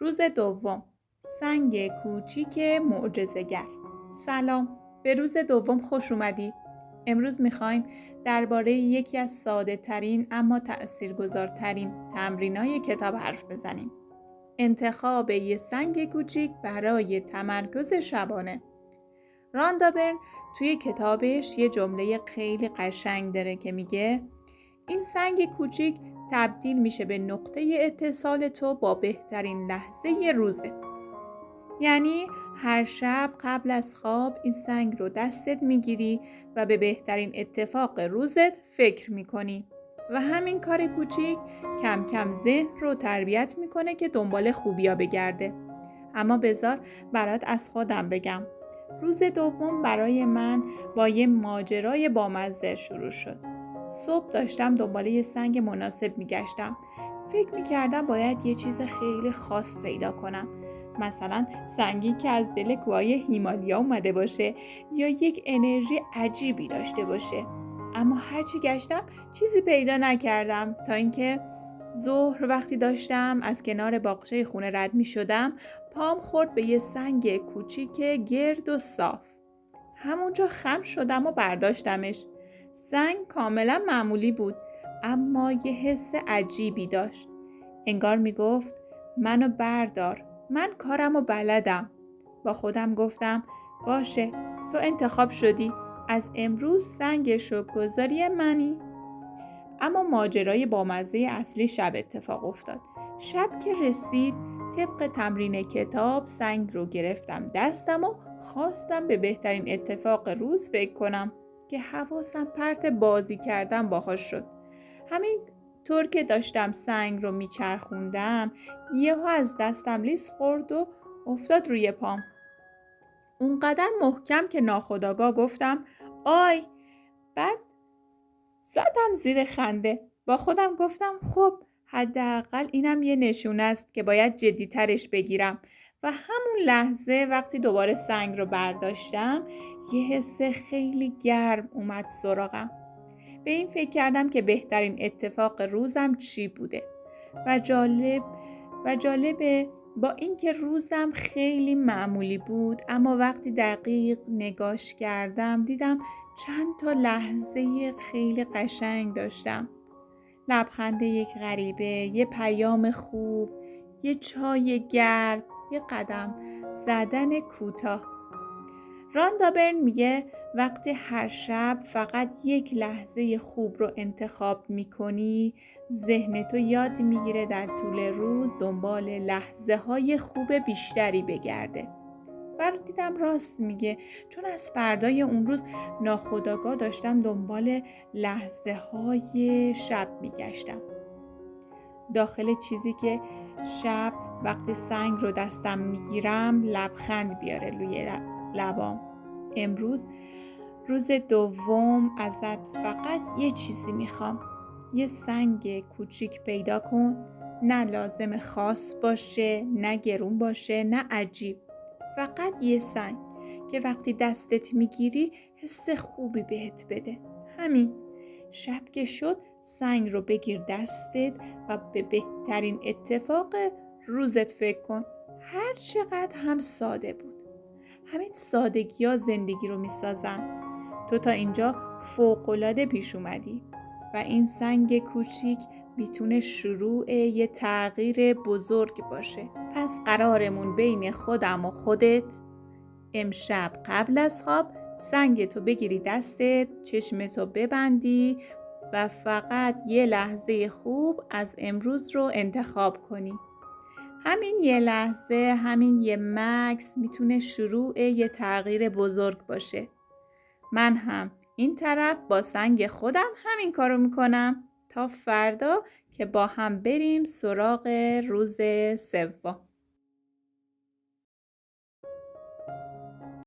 روز دوم. سنگ کوچیک معجزه‌گر. سلام، به روز دوم خوش اومدی. امروز میخوایم درباره یکی از ساده ترین اما تأثیرگذارترین تمرینای کتاب حرف بزنیم. انتخاب یه سنگ کوچیک برای تمرکز شبانه. راندا برن توی کتابش یه جمله خیلی قشنگ داره که میگه این سنگ کوچیک تبدیل میشه به نقطه اتصال تو با بهترین لحظه روزت. یعنی هر شب قبل از خواب این سنگ رو دستت میگیری و به بهترین اتفاق روزت فکر میکنی و همین کار کوچیک کم کم ذهن رو تربیت میکنه که دنبال خوبیا بگرده. اما بذار برات از خودم بگم. روز دوم برای من با یه ماجرای بامزه شروع شد. صبح داشتم دنبال یه سنگ مناسب میگشتم. فکر میکردم باید یه چیز خیلی خاص پیدا کنم. مثلا سنگی که از دل کوههای هیمالیا اومده باشه یا یک انرژی عجیبی داشته باشه. اما هرچی گشتم چیزی پیدا نکردم تا اینکه ظهر وقتی داشتم از کنار باغچه خونه رد می شدم پام خورد به یه سنگ کوچیک گرد و صاف. همونجا خم شدم و برداشتمش. سنگ کاملا معمولی بود اما یه حس عجیبی داشت. انگار می گفت منو بردار، من کارمو بلدم. با خودم گفتم باشه، تو انتخاب شدی، از امروز سنگ شکرگزاری منی. اما ماجرای بامزه اصلی شب اتفاق افتاد. شب که رسید طبق تمرین کتاب سنگ رو گرفتم دستم و خواستم به بهترین اتفاق روز فکر کنم که حواسم پرت بازی کردم باهاش شد. همین طور که داشتم سنگ رو میچرخوندم یهو از دستم لیس خورد و افتاد روی پام. اونقدر محکم که ناخودآگاه گفتم آی. بعد زدم زیر خنده. با خودم گفتم خب حداقل اینم یه نشونه است که باید جدی‌ترش بگیرم. و همون لحظه وقتی دوباره سنگ رو برداشتم یه حس خیلی گرم اومد سراغم. به این فکر کردم که بهترین اتفاق روزم چی بوده. و جالبه با اینکه روزم خیلی معمولی بود اما وقتی دقیق نگاش کردم دیدم چند تا لحظه خیلی قشنگ داشتم. لبخند یک غریبه، یه پیام خوب، یه چای گرم، یه قدم زدن کوتاه. راندا برن میگه وقتی هر شب فقط یک لحظه خوب رو انتخاب میکنی ذهنتو یاد میگیره در طول روز دنبال لحظه های خوب بیشتری بگرده. و دیدم راست میگه، چون از فردای اون روز ناخودآگاه داشتم دنبال لحظه های شب میگشتم. داخل چیزی که شب وقتی سنگ رو دستم میگیرم لبخند بیاره روی لبام. امروز روز دوم ازت فقط یه چیزی میخوام. یه سنگ کوچیک پیدا کن. نه لازم خاص باشه، نه گرون باشه، نه عجیب. فقط یه سنگ که وقتی دستت میگیری حس خوبی بهت بده. همین. شب که شد سنگ رو بگیر دستت و به بهترین اتفاق روزت فکر کن. هر چقدر هم ساده بود. همین سادگی ها زندگی رو میسازن. تو تا اینجا فوق‌العاده پیش اومدی و این سنگ کوچیک میتونه شروع یه تغییر بزرگ باشه. پس قرارمون بین خودم و خودت امشب قبل از خواب سنگ تو بگیری دستت، چشمتو ببندی و فقط یه لحظه خوب از امروز رو انتخاب کنی. همین یه لحظه، همین یه مکث میتونه شروع یه تغییر بزرگ باشه. من هم این طرف با سنگ خودم همین کارو میکنم تا فردا که با هم بریم سراغ روز سوم.